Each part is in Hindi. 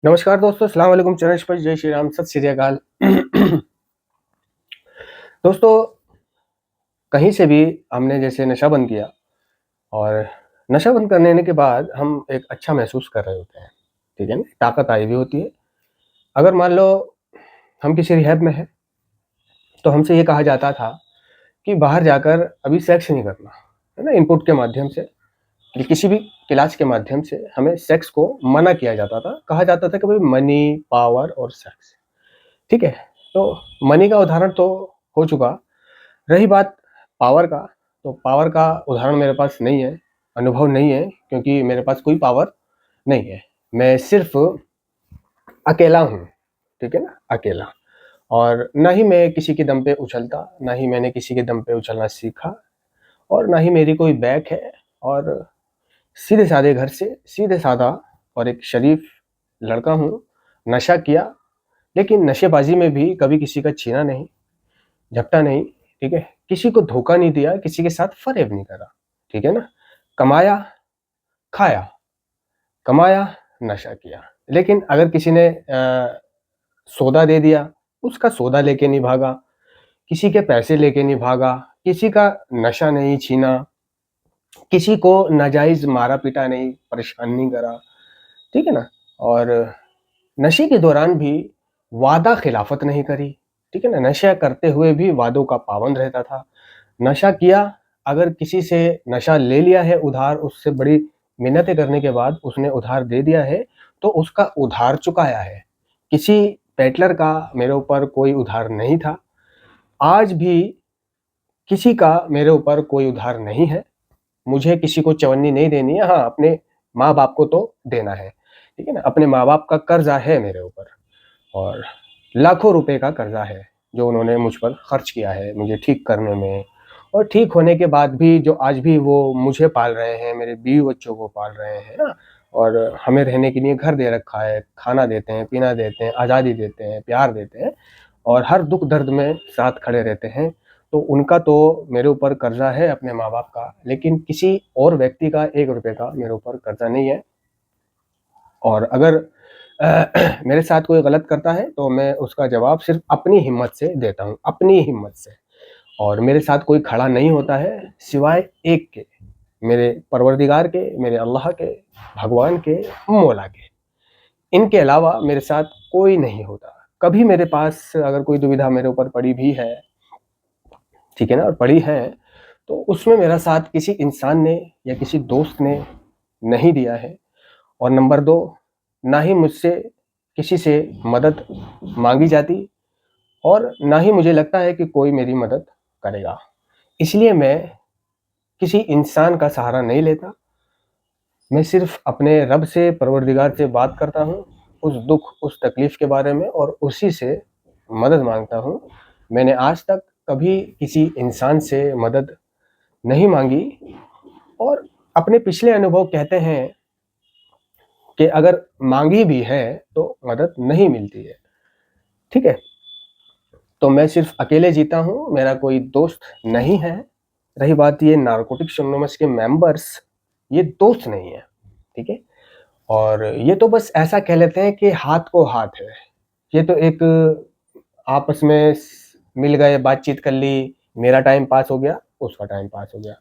नमस्कार दोस्तों, अस्सलाम वालेकुम, चरणस्पर्श, जय श्री राम, सत श्री अकाल। दोस्तों, कहीं से भी हमने जैसे नशा बंद किया और नशा बंद करने के बाद हम एक अच्छा महसूस कर रहे होते हैं, ठीक है ना? ताकत आई हुई होती है। अगर मान लो हम किसी रिहैब में हैं, तो हमसे ये कहा जाता था कि बाहर जाकर अभी सेक्स नहीं करना, है ना? इनपुट के माध्यम से, कि किसी भी इलाज के माध्यम से हमें सेक्स को मना किया जाता था। कहा जाता था कि भाई मनी, पावर और सेक्स, ठीक है? तो मनी का उदाहरण तो हो चुका। रही बात पावर का, तो पावर का उदाहरण मेरे पास नहीं है, अनुभव नहीं है, क्योंकि मेरे पास कोई पावर नहीं है। मैं सिर्फ़ अकेला हूँ, ठीक है ना? अकेला। और ना ही मैं किसी के दम पे उछलता, ना ही मैंने किसी के दम पे उछलना सीखा, और ना ही मेरी कोई बैक है। और सीधे-साधे घर से, सीधे-साधा और एक शरीफ लड़का हूँ। नशा किया, लेकिन नशेबाज़ी में भी कभी किसी का छीना नहीं, झपटा नहीं, ठीक है? किसी को धोखा नहीं दिया, किसी के साथ फ़रेब नहीं करा, ठीक है ना? कमाया, खाया, कमाया, नशा किया। लेकिन अगर किसी ने सौदा दे दिया, उसका सौदा लेके नहीं भागा, किसी के पैसे लेके नहीं भागा, किसी का नशा नहीं छीना, किसी को नाजायज़ मारा-पीटा नहीं, परेशान नहीं करा, ठीक है ना? और नशे के दौरान भी वादा खिलाफ़त नहीं करी, ठीक है ना? नशा करते हुए भी वादों का पाबंद रहता था। नशा किया, अगर किसी से नशा ले लिया है उधार, उससे बड़ी मिन्नतें करने के बाद उसने उधार दे दिया है, तो उसका उधार चुकाया है। किसी पेटलर का मेरे ऊपर कोई उधार नहीं था। आज भी किसी का मेरे ऊपर कोई उधार नहीं है। मुझे किसी को चवन्नी नहीं देनी है, हाँ, अपने माँ-बाप को तो देना है, ठीक है ना? अपने माँ-बाप का कर्ज़ा है मेरे ऊपर, और लाखों रुपए का कर्ज़ा है, जो उन्होंने मुझ पर खर्च किया है मुझे ठीक करने में। और ठीक होने के बाद भी जो आज भी वो मुझे पाल रहे हैं, मेरे बीवी-बच्चों को पाल रहे हैं ना, और हमें रहने के लिए घर दे रखा है, खाना देते हैं, पीना देते हैं, आज़ादी देते हैं, प्यार देते हैं, और हर दुःख-दर्द में साथ खड़े रहते हैं। तो उनका तो मेरे ऊपर कर्ज़ा है अपने माँ-बाप का, लेकिन किसी और व्यक्ति का ₹1 का मेरे ऊपर कर्ज़ा नहीं है। और अगर मेरे साथ कोई गलत करता है, तो मैं उसका जवाब सिर्फ़ अपनी हिम्मत से देता हूँ, अपनी हिम्मत से। और मेरे साथ कोई खड़ा नहीं होता है सिवाय एक के, मेरे परवरदिगार के, मेरे अल्लाह के, भगवान के, मौला के। इनके अलावा मेरे साथ कोई नहीं होता। कभी मेरे पास अगर कोई दुविधा मेरे ऊपर पड़ी भी है, ठीक है ना? और पड़ी है, तो उसमें मेरा साथ किसी इंसान ने या किसी दोस्त ने नहीं दिया है। और नंबर 2, ना ही मुझसे किसी से मदद माँगी जाती, और ना ही मुझे लगता है कि कोई मेरी मदद करेगा। इसलिए मैं किसी इंसान का सहारा नहीं लेता। मैं सिर्फ़ अपने रब से, परवरदिगार से बात करता हूँ, उस दुःख, उस तकलीफ़ के बारे में, और उसी से मदद माँगता हूँ। मैंने आज तक कभी किसी इंसान से मदद नहीं माँगी, और अपने पिछले अनुभव कहते हैं कि अगर माँगी भी है, तो मदद नहीं मिलती है, ठीक है? तो मैं सिर्फ़ अकेले जीता हूँ, मेरा कोई दोस्त नहीं है। रही बात ये नारकोटिक्स एनोनिमस के मेंबर्स, ये दोस्त नहीं है, ठीक है? और ये तो बस ऐसा कह लेते हैं कि हाथ को हाथ है। ये तो एक आपस में मिल गए, बातचीत कर ली, मेरा टाइम पास हो गया, उसका टाइम पास हो गया।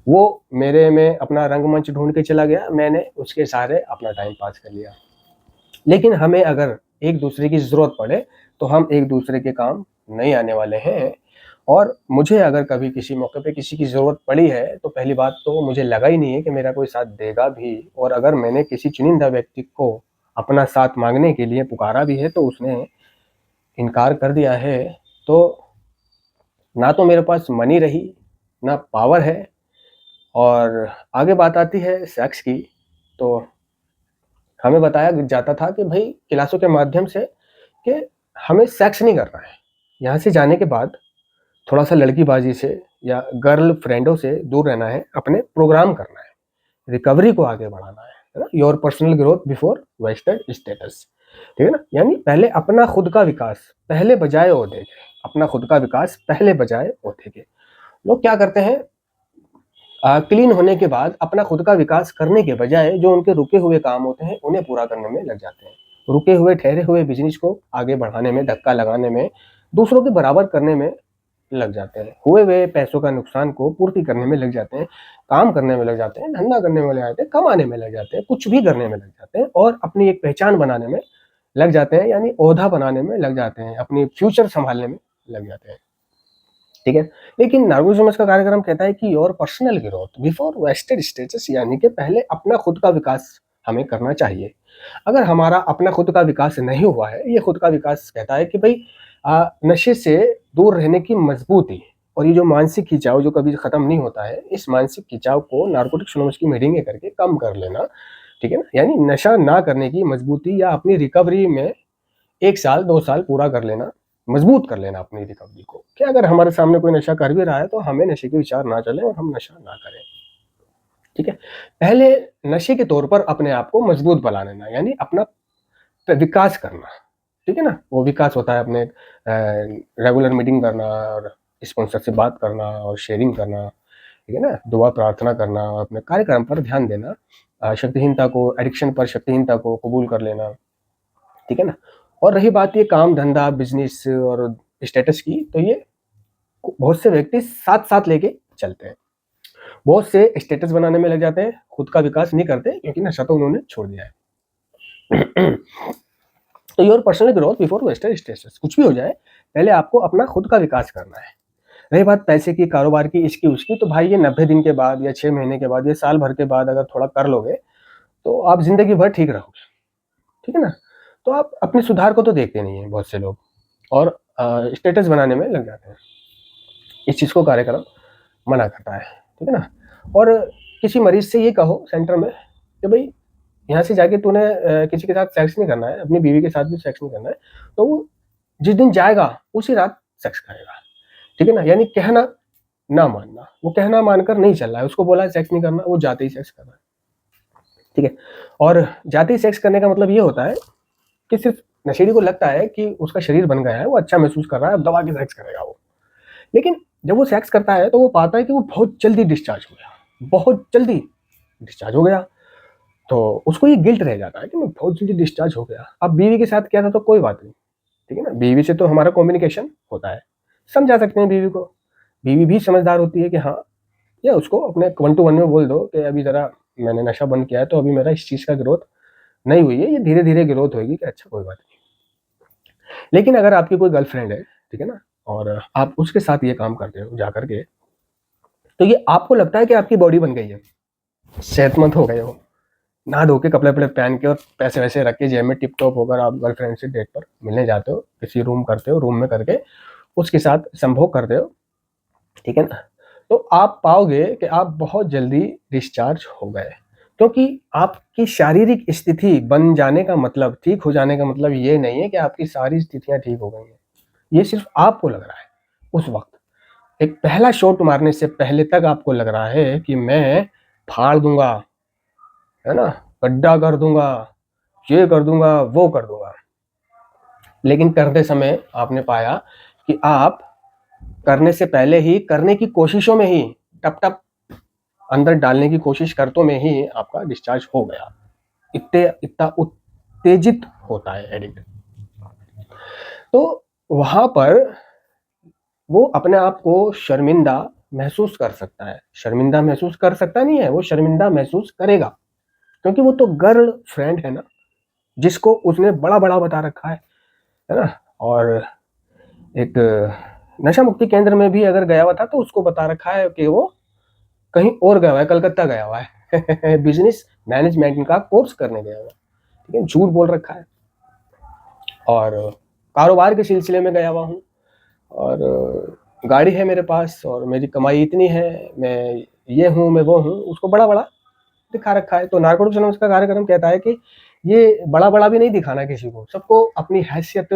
वो मेरे में अपना रंगमंच ढूँढ के चला गया, मैंने उसके सहारे अपना टाइम पास कर लिया। लेकिन हमें अगर एक-दूसरे की ज़रूरत पड़े, तो हम एक-दूसरे के काम नहीं आने वाले हैं। और मुझे अगर कभी किसी मौके पे किसी की ज़रूरत पड़ी है, तो पहली बात तो मुझे लगा ही नहीं है कि मेरा कोई साथ देगा भी, और अगर मैंने किसी चुनिंदा व्यक्ति को अपना साथ माँगने के लिए पुकारा भी है, तो उसने इनकार कर दिया है। तो ना तो मेरे पास मनी रही, ना पावर है। और आगे बात आती है सेक्स की, तो हमें बताया जाता था कि भई क्लासों के माध्यम से कि हमें सेक्स नहीं करना है। यहाँ से जाने के बाद थोड़ा-सा लड़कीबाज़ी से या गर्ल फ्रेंडों से दूर रहना है, अपने प्रोग्राम करना है, रिकवरी को आगे बढ़ाना है ना? Your personal growth before vested status, ठीक है ना? यानी पहले अपना खुद का विकास, पहले बजाए ओहदे के, अपना खुद का विकास पहले बजाए ओहदे के। लोग क्या करते हैं, क्लीन होने के बाद अपना खुद का विकास करने के बजाय जो उनके रुके हुए काम होते हैं, उन्हें पूरा करने में लग जाते हैं। रुके हुए ठहरे हुए बिजनेस को आगे बढ़ाने में, धक्का लगाने में, दूसरों के बराबर करने में लग जाते हैं। हुए हुए पैसों का नुकसान को पूर्ति करने में लग जाते हैं, काम करने में लग जाते हैं, धंधा करने में लग जाते हैं, कमाने में लग जाते हैं, कुछ भी करने में लग जाते हैं और अपनी एक पहचान बनाने में लग जाते हैं, यानी ओहदा बनाने में लग जाते हैं, अपनी फ्यूचर संभालने में लग जाते हैं। ठीक है। लेकिन नार्कोसमस का कार्यक्रम कहता है कि your personal growth before vested status, यानी कि पहले अपना खुद का विकास हमें करना चाहिए। अगर हमारा अपना खुद का विकास नहीं हुआ है, ये खुद का विकास कहता है कि भाई नशे से दूर रहने की मजबूती और ये जो मानसिक खिंचाव जो कभी खत्म नहीं होता है, इस मानसिक खिंचाव को नार्कोटिक्स एनोनिमस की मीटिंगें करके कम कर लेना। ठीक है ना, यानी नशा ना करने की मजबूती या अपनी रिकवरी में 1 साल 2 साल पूरा कर लेना, मजबूत कर लेना अपनी रिकवरी को, कि अगर हमारे सामने कोई नशा कर भी रहा है तो हमें नशे के विचार ना चले और हम नशा ना करें। ठीक है। पहले नशे के तौर पर अपने आप को मजबूत बना लेना, यानी अपना विकास करना। ठीक है ना, वो विकास होता है अपने रेगुलर मीटिंग करना और स्पॉन्सर से बात करना और शेयरिंग करना। ठीक है ना, दुआ प्रार्थना करना, अपने कार्यक्रम पर ध्यान देना, शक्तिहीनता को, एडिक्शन पर शक्तिहीनता को कबूल कर लेना। ठीक है ना। और रही बात ये काम धंधा बिजनेस और स्टेटस की, तो ये बहुत से व्यक्ति साथ साथ लेके चलते हैं। बहुत से स्टेटस बनाने में लग जाते हैं, खुद का विकास नहीं करते क्योंकि नशा तो उन्होंने छोड़ दिया है। तो your personal growth before vested status, कुछ भी हो जाए पहले आपको अपना खुद का विकास करना है। रही बात पैसे की, कारोबार की, इसकी उसकी, तो भाई ये 90 दिन के बाद या 6 महीने के बाद या साल भर के बाद अगर थोड़ा कर लोगे तो आप जिंदगी भर ठीक रहोगे। ठीक है ना। तो आप अपने सुधार को तो देखते नहीं है बहुत से लोग और स्टेटस बनाने में लग जाते हैं। इस चीज़ को कार्यक्रम मना करता है। ठीक है ना। और किसी मरीज से ये कहो सेंटर में कि भाई यहाँ से जाके तूने किसी के साथ सेक्स नहीं करना है, अपनी बीवी के साथ भी सेक्स नहीं करना है, तो वो जिस दिन जाएगा उसी रात सेक्स करेगा। ठीक है ना, यानी कहना ना मानना, वो कहना मानकर नहीं चल रहा है, उसको बोला है सेक्स नहीं करना, वो जाते ही सेक्स कर रहा है। ठीक है। और जाते ही सेक्स करने का मतलब ये होता है कि सिर्फ नशेड़ी को लगता है कि उसका शरीर बन गया है, वो अच्छा महसूस कर रहा है, अब दबा के सेक्स करेगा वो। लेकिन जब वो सेक्स करता है तो वो पाता है कि वो बहुत जल्दी डिस्चार्ज हो गया, बहुत जल्दी डिस्चार्ज हो गया, तो उसको ये गिल्ट रह जाता है कि मैं बहुत जल्दी डिस्चार्ज हो गया। अब बीवी के साथ किया था तो कोई बात नहीं। ठीक है ना, बीवी से तो हमारा कम्युनिकेशन होता है, समझा सकते हैं बीवी को, बीवी भी समझदार होती है कि हाँ, या उसको अपने 1 to 1 में बोल दो कि अभी ज़रा मैंने नशा बंद किया है तो अभी मेरा इस चीज़ का ग्रोथ नहीं हुई है, ये धीरे धीरे ग्रोथ होगी, कि अच्छा कोई बात नहीं। लेकिन अगर आपकी कोई गर्लफ्रेंड है, ठीक है ना, और आप उसके साथ ये काम करते हो जा करके, तो ये आपको लगता है कि आपकी बॉडी बन गई है, सेहतमंद हो गए हो, नहा धो के कपड़े वपड़े पहन के और पैसे वैसे रख के जेब में टिप टॉप होकर आप गर्लफ्रेंड से डेट पर मिलने जाते हो, किसी रूम करते हो, रूम में करके उसके साथ संभोग करते हो। ठीक है ना, तो आप पाओगे कि आप बहुत जल्दी डिस्चार्ज हो गए, क्योंकि आपकी शारीरिक स्थिति बन जाने का मतलब, ठीक हो जाने का मतलब ये नहीं है कि आपकी सारी स्थितियां ठीक हो गई हैं। ये सिर्फ आपको लग रहा है उस वक्त, एक पहला शॉट मारने से पहले तक आपको लग रहा है कि मैं फाड़ दूंगा, है ना, गड्ढा कर दूंगा, ये कर दूंगा, वो कर दूंगा। लेकिन करते समय आपने पाया कि आप करने से पहले ही, करने की कोशिशों में ही, टप टप अंदर डालने की कोशिश करतों में ही आपका डिस्चार्ज हो गया। इतना उत्तेजित होता है एडिक्ट। तो वहां पर वो अपने आप को शर्मिंदा महसूस कर सकता है, शर्मिंदा महसूस कर सकता नहीं है, वो शर्मिंदा महसूस करेगा, क्योंकि वो तो गर्ल फ्रेंड है ना, जिसको उसने बड़ा बड़ा बता रखा है ना। और एक नशा मुक्ति केंद्र में भी अगर गया हुआ था तो उसको बता रखा है कि वो कहीं और गया हुआ है, कलकत्ता गया हुआ है बिजनेस मैनेजमेंट का कोर्स करने गया हुआ है। ठीक है, झूठ बोल रखा है। और कारोबार के सिलसिले में गया हुआ हूँ और गाड़ी है मेरे पास और मेरी कमाई इतनी है, मैं ये हूँ, मैं वो हूँ, उसको बड़ा बड़ा दिखा रखा है। तो नार्कोटिक्स एनोनिमस का कार्यक्रम कहता है कि ये बड़ा बड़ा भी नहीं दिखाना किसी को, सबको अपनी हैसियत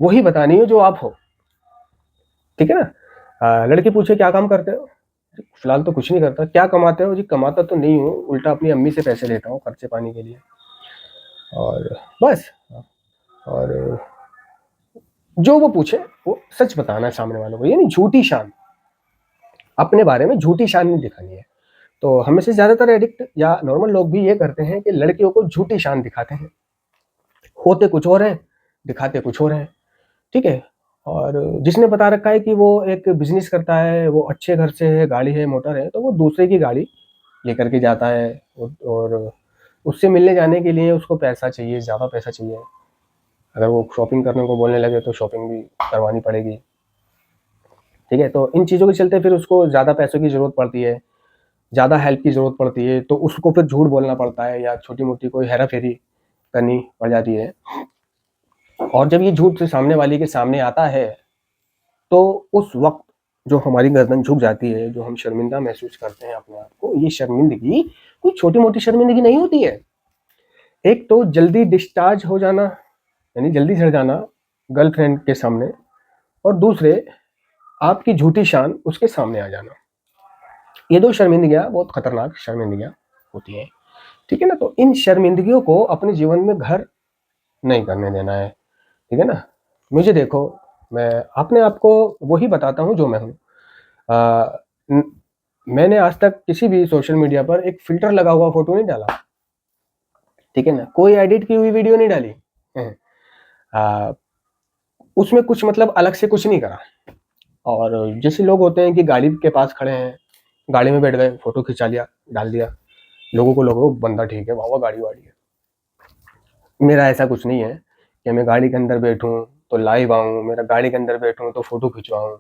वही बतानी है जो आप हो। ठीक है ना। लड़की पूछे क्या काम करते हो, फिलहाल तो कुछ नहीं करता। क्या कमाते हो जी, कमाता तो नहीं हूँ, उल्टा अपनी अम्मी से पैसे लेता हूँ खर्चे पानी के लिए, और बस। और जो वो पूछे वो सच बताना है सामने वालों को, यानी झूठी शान, अपने बारे में झूठी शान नहीं दिखानी है। तो हमें से ज्यादातर एडिक्ट या नॉर्मल लोग भी ये करते हैं कि लड़कियों को झूठी शान दिखाते हैं, होते कुछ और हैं, दिखाते कुछ और हैं, ठीक है? और जिसने बता रखा है कि वो एक बिज़नेस करता है, वो अच्छे घर से है, गाड़ी है, मोटर है, तो वो दूसरे की गाड़ी लेकर के जाता है और उससे मिलने जाने के लिए उसको पैसा चाहिए, ज़्यादा पैसा चाहिए। अगर वो शॉपिंग करने को बोलने लगे तो शॉपिंग भी करवानी पड़ेगी, ठीक है? तो इन चीज़ों के चलते फिर उसको ज़्यादा पैसों की ज़रूरत पड़ती है, ज़्यादा हेल्प की ज़रूरत पड़ती है, तो उसको फिर झूठ बोलना पड़ता है या छोटी-मोटी कोई हेरा-फेरी करनी पड़ जाती है। और जब ये झूठ सामने वाले के सामने आता है, तो उस वक़्त जो हमारी गर्दन झुक जाती है, जो हम शर्मिंदा महसूस करते हैं अपने आप को, ये शर्मिंदगी कोई छोटी-मोटी शर्मिंदगी नहीं होती है। एक तो जल्दी डिस्चार्ज हो जाना, यानी जल्दी झड़ जाना गर्लफ्रेंड के सामने, और दूसरे आपकी झूठी शान उसके सामने आ जाना। ये 2 शर्मिंदगियाँ बहुत खतरनाक शर्मिंदगियाँ होती हैं, ठीक है ना? तो इन शर्मिंदगियों को अपने जीवन में घर नहीं करने देना है, ठीक है ना? मुझे देखो, मैं अपने आप को वही बताता हूँ जो मैं हूँ। अ, न मैंने आज तक किसी भी सोशल मीडिया पर एक फ़िल्टर लगा हुआ फ़ोटो नहीं डाला, ठीक है ना? कोई एडिट की हुई वीडियो नहीं डाली। हैं। अ, उसमें कुछ मतलब अलग से कुछ नहीं करा। और जैसे लोग होते हैं कि गाड़ी के पास खड़े हैं, गाड़ी में बैठ गए, फ़ोटो खिंचा लिया, डाल दिया। लोगों को लगा बंदा ठीक है, वाह-वाह गाड़ी-वाड़ी है। मेरा ऐसा कुछ नहीं है कि मैं गाड़ी के अंदर बैठूँ तो लाइव आऊँ, मेरा गाड़ी के अंदर बैठूँ तो फ़ोटो खिंचवाऊँ,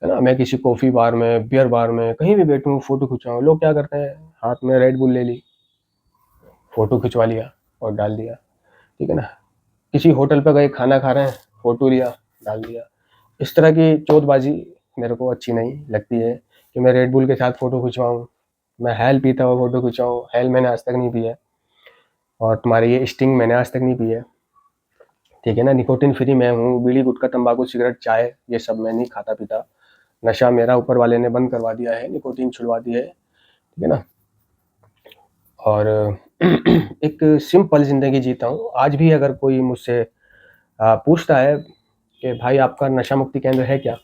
है ना? मैं किसी कॉफ़ी बार में, बियर बार में, कहीं भी बैठूँ फ़ोटो खिंचवाऊँ। लोग क्या करते हैं, हाथ में रेड बुल ले ली, फ़ोटो खिंचवा लिया और डाल दिया, ठीक है ना? किसी होटल पे गए, खाना खा रहे हैं, फ़ोटो लिया, डाल दिया। इस तरह की चोदबाज़ी मेरे को अच्छी नहीं लगती है कि मैं रेड बुल के साथ फ़ोटो खिंचवाऊँ, मैं हैल पीता हुआ फ़ोटो खिंचवाऊँ। हैल मैंने आज तक नहीं पिया है, और तुम्हारे ये स्टिंग मैंने आज तक नहीं पी है, ठीक है ना? निकोटिन फ्री मैं हूँ, बीड़ी, गुटखा, तंबाकू, सिगरेट, चाय ये सब मैं नहीं खाता-पीता। नशा मेरा ऊपर वाले ने बंद करवा दिया है, निकोटीन छुड़वा दी है, ठीक है ना? और एक सिंपल ज़िंदगी जीता हूँ। आज भी अगर कोई मुझसे पूछता है कि भाई आपका नशा मुक्ति केंद्र है क्या?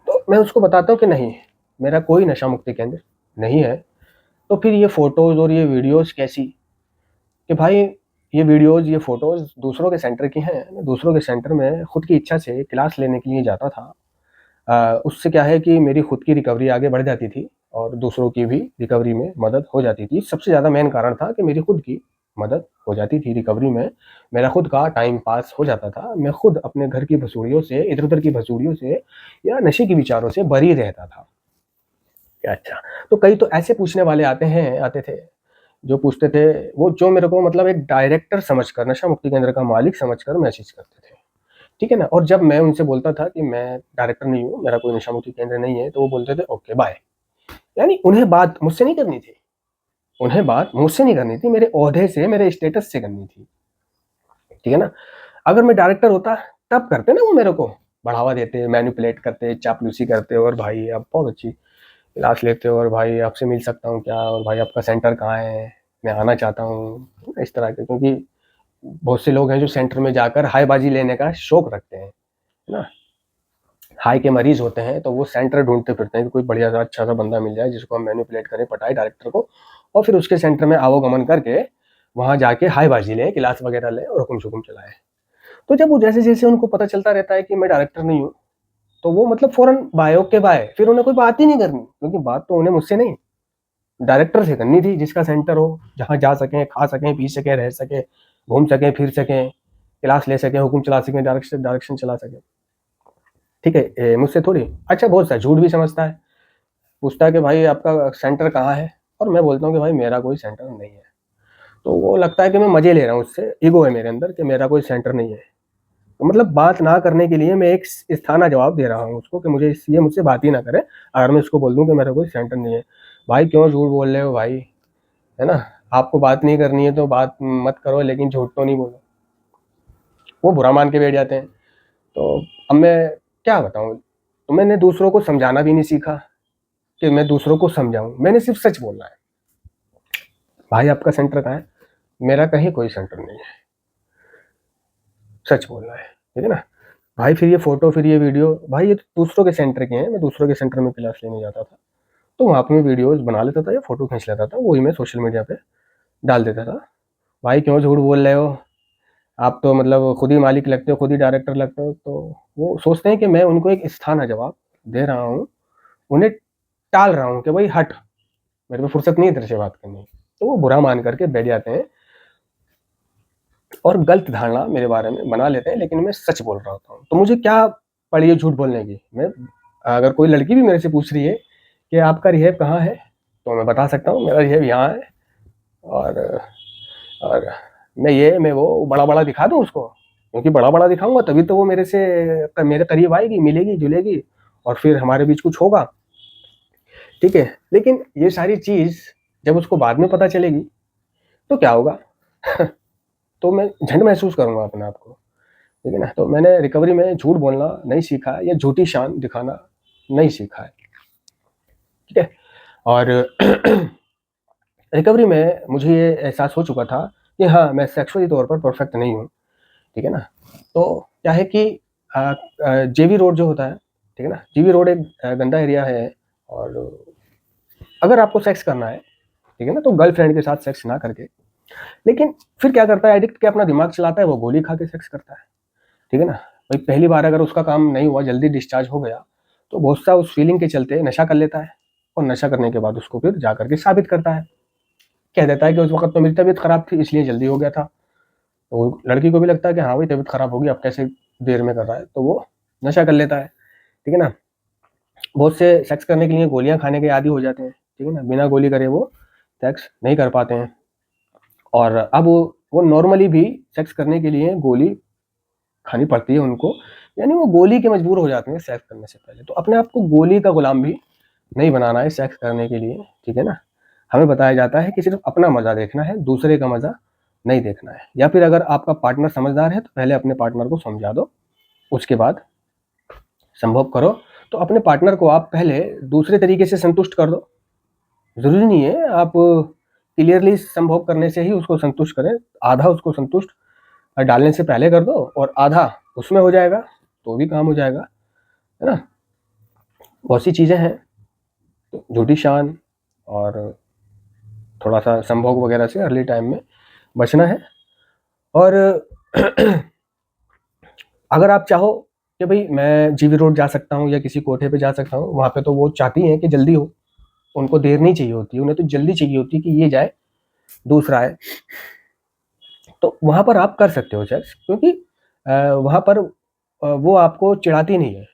तो मैं उसको बताता हूँ कि नहीं, मेरा कोई नशा मुक्ति केंद्र नहीं है। तो फिर ये फ़ोटोज़ और ये वीडियोज़ कैसी? कि भाई ये वीडियोज़, ये फ़ोटोज़ दूसरों के सेंटर की हैं। मैं दूसरों के सेंटर में खुद की इच्छा से क्लास लेने के लिए जाता था। उससे क्या है कि मेरी खुद की रिकवरी आगे बढ़ जाती थी और दूसरों की भी रिकवरी में मदद हो जाती थी। सबसे ज़्यादा मेन कारण था कि मेरी खुद की मदद हो जाती थी रिकवरी में। मेरा खुद का टाइम पास हो जाता था। मैं खुद अपने घर की भसूड़ियों से, इधर-उधर की भसूड़ियों से या नशे के विचारों से बरी रहता था। अच्छा, तो कई तो ऐसे पूछने वाले आते थे, जो पूछते थे, वो जो मेरे को मतलब एक डायरेक्टर समझकर, नशा मुक्ति केंद्र का मालिक समझकर मैसेज करते थे। ठीक है ना? और जब मैं उनसे बोलता था कि मैं डायरेक्टर नहीं हूँ, मेरा कोई नशा मुक्ति केंद्र नहीं है, तो वो बोलते थे ओके बाय। यानी उन्हें बात मुझसे नहीं करनी थी, उन्हें बात मुझसे नहीं करनी थी, मेरे ओहदे से, मेरे स्टेटस से करनी थी, ठीक है ना? अगर मैं डायरेक्टर होता तब करते ना वो मेरे को बढ़ावा देते, मैनिपुलेट करते, चापलूसी करते, और भाई आप बहुत अच्छी क्लास लेते हो, और भाई आपसे मिल सकता हूँ क्या, और भाई आपका सेंटर कहाँ है? मैं आना चाहता हूँ। इस तरह के, क्योंकि बहुत से लोग हैं जो सेंटर में जाकर हायबाजी लेने का शौक रखते हैं, है ना? हाई के मरीज होते हैं तो वो सेंटर ढूंढते फिरते हैं कि कोई बढ़िया सा अच्छा सा बंदा मिल जाए जिसको हम मैनिपुलेट करें, पटाए डायरेक्टर को, और फिर उसके सेंटर में आवोगमन करके वहां जाके हाईबाजी लें, क्लास वगैरह लें और हुकुम शुकुम चलाएं। तो जब वो जैसे जैसे उनको पता चलता रहता है कि मैं डायरेक्टर नहीं हूँ, तो वो मतलब फौरन बायो के बाय, फिर उन्हें कोई बात ही नहीं करनी, क्योंकि बात तो उन्हें मुझसे नहीं, डायरेक्टर से करनी थी, जिसका सेंटर हो, जहाँ जा सकें, खा सकें, पी सकें, रह सकें, घूम सकें, फिर सकें, क्लास ले सकें, हुकुम चला सकें, डायरेक्शन डायरेक्शन चला सकें। ठीक है, मुझसे थोड़ी। अच्छा, बहुत सा झूठ भी समझता है, पूछता है कि भाई आपका सेंटर कहाँ है, और मैं बोलता हूँ कि भाई मेरा कोई सेंटर नहीं है। तो वो लगता है कि मैं मजे ले रहा हूँ उससे, ईगो है मेरे अंदर कि मेरा कोई सेंटर नहीं है। तो मतलब बात ना करने के लिए मैं एक स्थाना जवाब दे रहा हूँ उसको कि मुझे ये मुझसे बात ही ना करे, अगर मैं उसको बोल दूँ कि मेरा कोई सेंटर नहीं है। भाई क्यों झूठ बोल रहे हो भाई, है ना? आपको बात नहीं करनी है तो बात मत करो, लेकिन झूठ तो नहीं बोलो। वो बुरा मान के बैठ जाते हैं। तो अब मैं क्या बताऊँ, तो मैंने दूसरों को समझाना भी नहीं सीखा कि मैं दूसरों को समझाऊँ, मैंने सिर्फ सच बोलना है। भाई आपका सेंटर कहाँ है? मेरा कहीं कोई सेंटर नहीं है, सच बोलना है, ठीक है ना? भाई फिर ये फ़ोटो, फिर ये वीडियो, भाई ये तो दूसरों के सेंटर के हैं, मैं दूसरों के सेंटर में क्लास लेने जाता था, तो वहाँ पे मैं वीडियोज़ बना लेता था या फ़ोटो खींच लेता था, वही मैं सोशल मीडिया पे डाल देता था। भाई क्यों झूठ बोल रहे हो? आप तो मतलब खुद ही मालिक लगते हो, खुद ही डायरेक्टर लगते हो, तो वो सोचते हैं कि मैं उनको एक स्थान है जवाब दे रहा हूँ, उन्हें टाल रहा हूँ कि भाई हट, मेरे को फुर्सत नहीं है तेरे से बात करने की। तो वो बुरा मान करके बैठ जाते हैं और गलत धारणा मेरे बारे में बना लेते हैं, लेकिन मैं सच बोल रहा होता हूँ। तो मुझे क्या पड़ी है झूठ बोलने की? मैं, अगर कोई लड़की भी मेरे से पूछ रही है कि आपका रिहेब कहाँ है, तो मैं बता सकता हूँ मेरा रिहेब यहाँ है, और मैं वो बड़ा-बड़ा दिखा दूँ उसको? क्योंकि बड़ा-बड़ा दिखाऊँगा तभी तो वो मेरे करीब आएगी, मिलेगी, जुलेगी और फिर हमारे बीच कुछ होगा, ठीक है? लेकिन ये सारी चीज़ जब उसको बाद में पता चलेगी, तो क्या होगा? तो मैं झंड महसूस करूँगा अपने आप को, ठीक है ना? तो मैंने रिकवरी में झूठ बोलना नहीं सीखा है, या झूठी शान दिखाना नहीं सीखा है, ठीक है? और रिकवरी में मुझे ये एहसास हो चुका था कि हाँ, मैं सेक्सुअली तौर पर परफेक्ट नहीं हूँ, ठीक है ना? तो क्या है कि जेबी रोड जो होता है, ठीक है ना? जेबी रोड एक गंदा एरिया है, और अगर आपको सेक्स करना है, ठीक है ना, तो गर्लफ्रेंड के साथ सेक्स ना करके, लेकिन फिर क्या करता है एडिक्ट, क्या अपना दिमाग चलाता है, वो गोली खा के सेक्स करता है, ठीक है ना? भाई पहली बार अगर उसका काम नहीं हुआ, जल्दी डिस्चार्ज हो गया, तो बहुत सा उस फीलिंग के चलते नशा कर लेता है, और नशा करने के बाद उसको फिर जा करके साबित करता है, कह देता है कि उस वक़्त तो मेरी तबीयत खराब थी इसलिए जल्दी हो गया था। तो लड़की को भी लगता है कि हाँ भाई तबीयत खराब होगी, अब कैसे देर में कर रहा है, तो वो नशा कर लेता है, ठीक है ना? बहुत से सेक्स करने के लिए गोलियाँ खाने के आदी हो जाते हैं, ठीक है ना? बिना गोली करे वो सेक्स नहीं कर पाते हैं, और अब वो नॉर्मली भी सेक्स करने के लिए गोली खानी पड़ती है उनको, यानी वो गोली के मजबूर हो जाते हैं सेक्स करने से पहले। तो अपने आप को गोली का गुलाम भी नहीं बनाना है सेक्स करने के लिए, ठीक है ना? हमें बताया जाता है कि सिर्फ अपना मज़ा देखना है, दूसरे का मज़ा नहीं देखना है, या फिर अगर आपका पार्टनर समझदार है तो पहले अपने पार्टनर को समझा दो, उसके बाद संभोग करो। तो अपने पार्टनर को आप पहले दूसरे तरीके से संतुष्ट कर दो, ज़रूरी नहीं है आप क्लियरली संभोग करने से ही उसको संतुष्ट करें, आधा उसको संतुष्ट डालने से पहले कर दो और आधा उसमें हो जाएगा, तो भी काम हो जाएगा, है ना? बहुत सी चीज़ें हैं, तो झूठी शान और थोड़ा-सा संभोग वगैरह से अर्ली टाइम में बचना है। और अगर आप चाहो कि भई मैं जीवी रोड जा सकता हूँ या किसी कोठे पे जा सकता हूँ, वहाँ पे तो वो चाहती हैं कि जल्दी हो, उनको देर नहीं चाहिए होती है, उन्हें तो जल्दी चाहिए होती है कि ये जाए, दूसरा आए। तो वहाँ पर आप कर सकते हो सेक्स, क्योंकि वहाँ पर वो आपको चिढ़ाती नहीं है,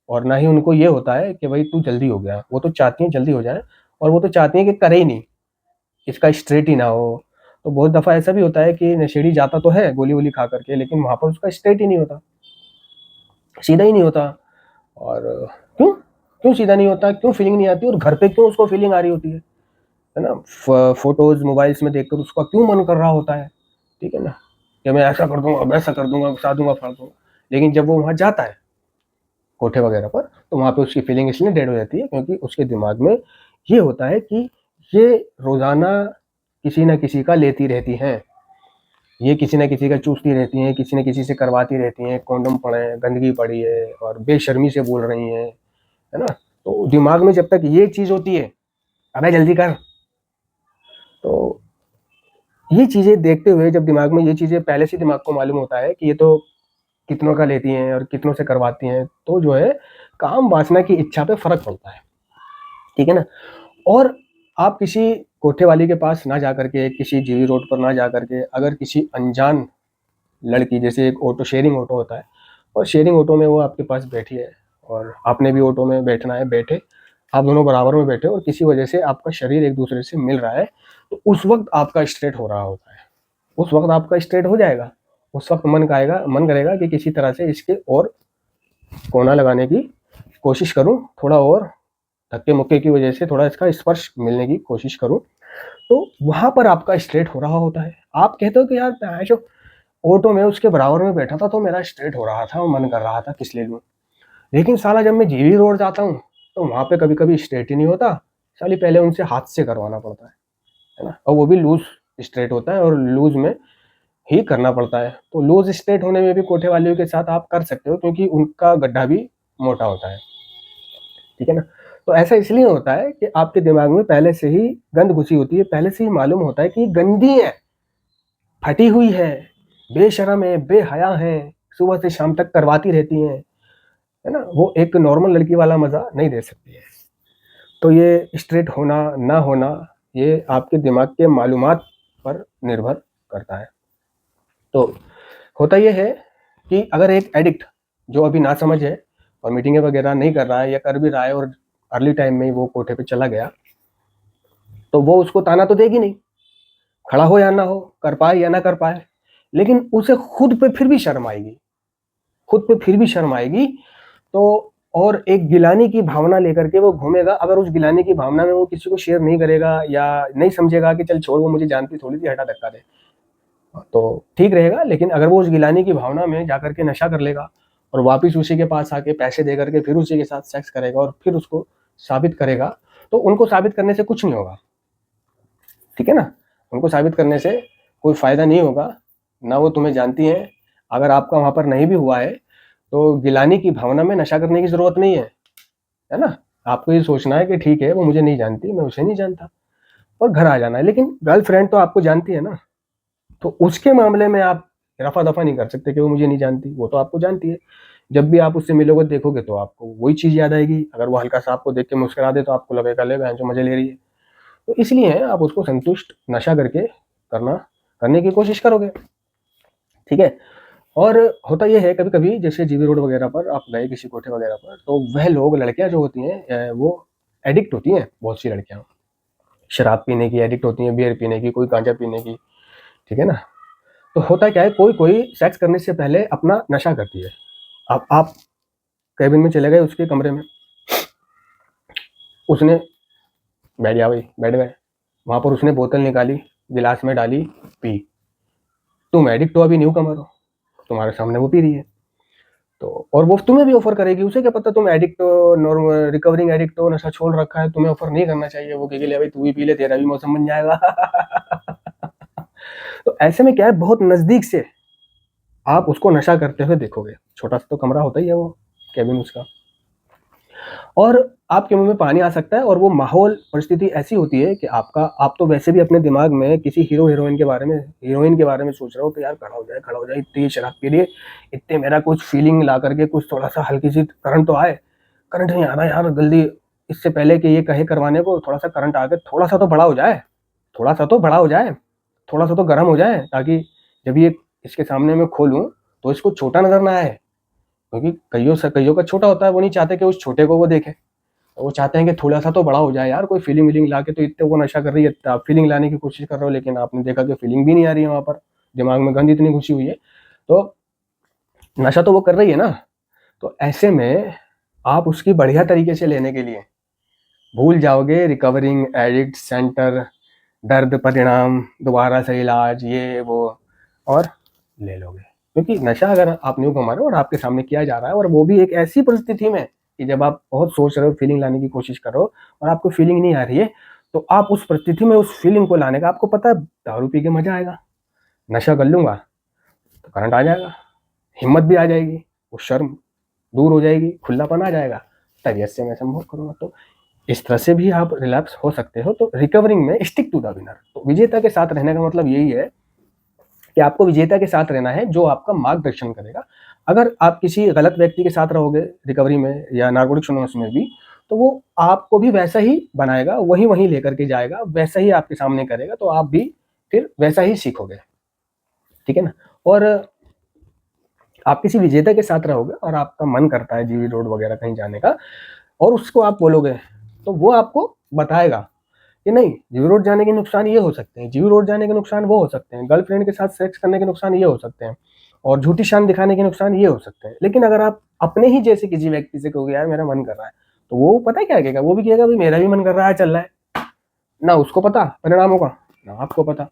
और ना ही उनको ये होता है कि भाई तू जल्दी हो गया, वो तो चाहती हैं जल्दी हो जाए, और वो तो चाहती हैं कि करे ही नहीं, इसका स्ट्रेट ही ना हो। तो बहुत दफ़ा ऐसा भी होता है कि नशेड़ी जाता तो है गोली-वोली खा कर के, लेकिन वहाँ पर उसका स्ट्रेट ही नहीं होता, सीधा ही नहीं होता। और क्यों? क्यों सीधा नहीं होता? क्यों फीलिंग नहीं आती, और घर पे क्यों उसको फीलिंग आ रही होती है ना? फ़ोटोज़ मोबाइल्स में देखकर उसका क्यों मन कर रहा होता है, ठीक है ना? कि मैं ऐसा कर दूँगा, वैसा कर दूँगा, घुसा दूँगा, फाड़ दूँगा। लेकिन जब वो वहाँ जाता है, कोठे वगैरह पर, तो वहाँ पे उसकी फीलिंग इसलिए डेड हो जाती है क्योंकि उसके दिमाग में ये होता है कि ये रोज़ाना किसी न किसी का लेती रहती हैं। ये किसी न किसी का चूसती रहती हैं, किसी न किसी से करवाती रहती हैं, कॉन्डोम पड़े हैं, गंदगी पड़ी है और बेशर्मी से बोल रही हैं, है ना? तो दिमाग में जब तक ये चीज़ होती है, अबे जल्दी कर, तो ये चीज़ें देखते हुए जब दिमाग में ये चीज़ें पहले से दिमाग को मालूम होता है कि ये तो कितनों का लेती हैं और कितनों से करवाती हैं, तो जो है काम वासना की इच्छा पे फ़र्क पड़ता है, ठीक है ना? और आप किसी कोठे वाली के पास ना जा करके, किसी जीवी रोड पर ना जा करके, अगर किसी अनजान लड़की, जैसे एक ऑटो, शेयरिंग ऑटो होता है, और शेयरिंग ऑटो में वो आपके पास बैठी है और आपने भी ऑटो में बैठना है, बैठे, आप दोनों बराबर में बैठे और किसी वजह से आपका शरीर एक दूसरे से मिल रहा है, तो उस वक्त आपका स्ट्रेट हो रहा होता है, उस वक्त आपका स्ट्रेट हो जाएगा। उस वक्त मन करेगा कि किसी तरह से इसके और कोना लगाने की कोशिश करूं, थोड़ा और धक्के मुक्के की वजह से थोड़ा इसका स्पर्श मिलने की कोशिश करूं, तो वहां पर आपका स्ट्रेट हो रहा होता है। आप कहते हो कि यार मैं जो ऑटो में उसके बराबर में बैठा था तो मेरा स्ट्रेट हो रहा था, मन कर रहा था किस ले लूं, लेकिन साला जब मैं जीवी रोड जाता हूँ तो वहां पे कभी कभी स्ट्रेट ही नहीं होता, साली पहले उनसे हाथ से करवाना पड़ता है ना? और वो भी लूज स्ट्रेट होता है और लूज में ही करना पड़ता है। तो लूज स्ट्रेट होने में भी कोठे वालियों के साथ आप कर सकते हो, क्योंकि उनका गड्ढा भी मोटा होता है, ठीक है ना? तो ऐसा इसलिए होता है कि आपके दिमाग में पहले से ही गंध घुसी होती है, पहले से ही मालूम होता है कि ये गंदी है, फटी हुई है, बेशर्म है, बेहया हैं, सुबह से शाम तक करवाती रहती हैं, है ना? वो एक नॉर्मल लड़की वाला मज़ा नहीं दे सकती है। तो ये स्ट्रेट होना, ना होना, ये आपके दिमाग के मालूमात पर निर्भर करता है। तो होता ये है कि अगर एक एडिक्ट जो अभी नासमझ है और मीटिंगें वगैरह नहीं कर रहा है या कर भी रहा है और अर्ली टाइम में ही वो कोठे पे चला गया, तो वो उसको ताना तो देगी नहीं, खड़ा हो या ना हो, कर पाए या ना कर पाए, लेकिन उसे खुद पे फिर भी शर्म आएगी, खुद पे फिर भी शर्म आएगी। तो और एक गिलानी की भावना लेकर के वो घूमेगा। अगर उस गिलानी की भावना में वो किसी को शेयर नहीं करेगा या नहीं समझेगा कि चल छोड़, वो मुझे जानती थोड़ी थी, हटा धक्का दे, तो ठीक रहेगा। लेकिन अगर वो उस गिलानी की भावना में जाकर के नशा कर लेगा और वापिस उसी के पास आके पैसे दे करके फिर उसी के साथ सेक्स करेगा और फिर उसको साबित करेगा, तो उनको साबित करने से कुछ नहीं होगा, ठीक है ना? उनको साबित करने से कोई फायदा नहीं होगा, ना वो तुम्हें जानती है। अगर आपका वहां पर नहीं भी हुआ है तो गिलानी की भावना में नशा करने की जरूरत नहीं है ना? आपको ये सोचना है कि ठीक है, वो मुझे नहीं जानती, मैं उसे नहीं जानता, और घर आ जाना है। लेकिन गर्लफ्रेंड तो आपको जानती है ना, तो उसके मामले में आप रफा दफा नहीं कर सकते कि वो मुझे नहीं जानती, वो तो आपको जानती है। जब भी आप उससे मिलोगे देखोगे तो आपको वही चीज याद आएगी। अगर वो हल्का सा आपको देख के मुस्कुरा दे तो आपको लगेगा ले बहन जो मजे ले रही है। तो इसलिए आप उसको संतुष्ट नशा करके करने की कोशिश करोगे, ठीक है? और होता ये है कभी कभी, जैसे जीवी रोड वगैरह पर आप गए किसी कोठे वगैरह पर, तो वह लोग, लड़कियां जो होती हैं वो एडिक्ट होती हैं। बहुत सी लड़कियां शराब पीने की एडिक्ट होती हैं, बियर पीने की, कोई गांजा पीने की, ठीक है ना? तो होता क्या है, कोई कोई सेक्स करने से पहले अपना नशा करती है। अब आप कैबिन में चले गए उसके कमरे में, उसने बैठ गया भाई, बैठ गए, वहां पर उसने बोतल निकाली, गिलास में डाली, पी। तुम एडिक्ट हो, अभी न्यू कमर हो, तुम्हारे सामने वो पी रही है, तो और वो तुम्हें भी ऑफर करेगी। उसे क्या पता तुम एडिक्ट हो, नॉर्मल रिकवरिंग एडिक्ट हो, नशा छोड़ रखा है, तुम्हें ऑफर नहीं करना चाहिए। वो कहेगी ले भाई तू भी पी ले, तेरा भी मौसम बन जाएगा। तो ऐसे में क्या है, बहुत नजदीक से आप उसको नशा करते हुए देखोगे। छोटा सा तो कमरा होता ही है वो, केबिन उसका, और आपके मुंह में पानी आ सकता है। और वो माहौल, परिस्थिति ऐसी होती है कि आप तो वैसे भी अपने दिमाग में किसी हीरोइन के बारे में सोच रहे हो कि यार खड़ा हो जाए, इतनी शराब पी रही है, इतने मेरा कुछ फीलिंग ला करके कुछ थोड़ा सा हल्की सी करंट तो आए। करंट नहीं आ रहा यार, जल्दी, इससे पहले कि ये कहे करवाने को, थोड़ा सा करंट आके थोड़ा सा तो बड़ा हो जाए, थोड़ा सा तो बड़ा हो जाए, थोड़ा सा तो गर्म हो जाए, ताकि जब ये इसके सामने मैं खोलूं तो इसको छोटा नजर ना आए। क्योंकि कईयों का छोटा होता है, वो नहीं चाहते कि उस छोटे को वो देखे, वो चाहते हैं कि थोड़ा सा तो बड़ा हो जाए यार, कोई फीलिंग वीलिंग ला के। तो इतने वो नशा कर रही है, आप फीलिंग लाने की कोशिश कर रहे हो, लेकिन आपने देखा कि फीलिंग भी नहीं आ रही है, वहां पर दिमाग में गंध इतनी घुसी हुई है। तो नशा तो वो कर रही है ना। तो ऐसे में आप उसकी बढ़िया तरीके से लेने के लिए भूल जाओगे रिकवरिंग एडिक्ट सेंटर, दर्द परिणाम, दोबारा से इलाज, ये वो, और ले लोगे। क्योंकि नशा अगर आप न्यू कमा रहे हो और आपके सामने किया जा रहा है, और वो भी एक ऐसी परिस्थिति में कि जब आप बहुत सोच रहे हो, फीलिंग लाने की कोशिश कर रहे हो और आपको फीलिंग नहीं आ रही है, तो आप उस परिस्थिति में उस फीलिंग को लाने का, आपको पता है दारू पी के मजा आएगा, नशा कर लूंगा तो करंट आ जाएगा, हिम्मत भी आ जाएगी, वो शर्म दूर हो जाएगी, खुलापन आ जाएगा, तबीयत से मैं संभव करूंगा। तो इस तरह से भी आप रिलैप्स हो सकते हो। तो रिकवरिंग में स्टिक टू द विनर, तो विजेता के साथ रहने का मतलब यही है कि आपको विजेता के साथ रहना है जो आपका मार्गदर्शन करेगा। अगर आप किसी गलत व्यक्ति के साथ रहोगे रिकवरी में या नार्कोटिक्स एनोनिमस में भी, तो वो आपको भी वैसा ही बनाएगा, वही वहीं लेकर के जाएगा, वैसा ही आपके सामने करेगा, तो आप भी फिर वैसा ही सीखोगे, ठीक है ना? और आप किसी विजेता के साथ रहोगे और आपका मन करता है जीवी रोड वगैरह कहीं जाने का, और उसको आप बोलोगे, तो वो आपको बताएगा कि नहीं, जीवी रोड जाने के नुकसान ये हो सकते हैं, जीवी रोड जाने के नुकसान वो हो सकते हैं, गर्लफ्रेंड के साथ सेक्स करने के नुकसान ये हो सकते हैं, और झूठी शान दिखाने के नुकसान ये हो सकते हैं। लेकिन अगर आप अपने ही जैसे किसी व्यक्ति से कहोगे यार मेरा मन कर रहा है, तो वो पता है क्या कहेगा, वो भी कहेगा भाई मेरा भी मन कर रहा है, चल रहा है। ना उसको पता परिणाम होगा, ना आपको पता,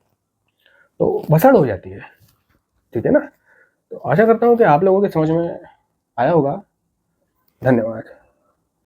तो भसड़ हो जाती है, ठीक है ना? तो आशा करता हूँ कि आप लोगों के समझ में आया होगा। धन्यवाद।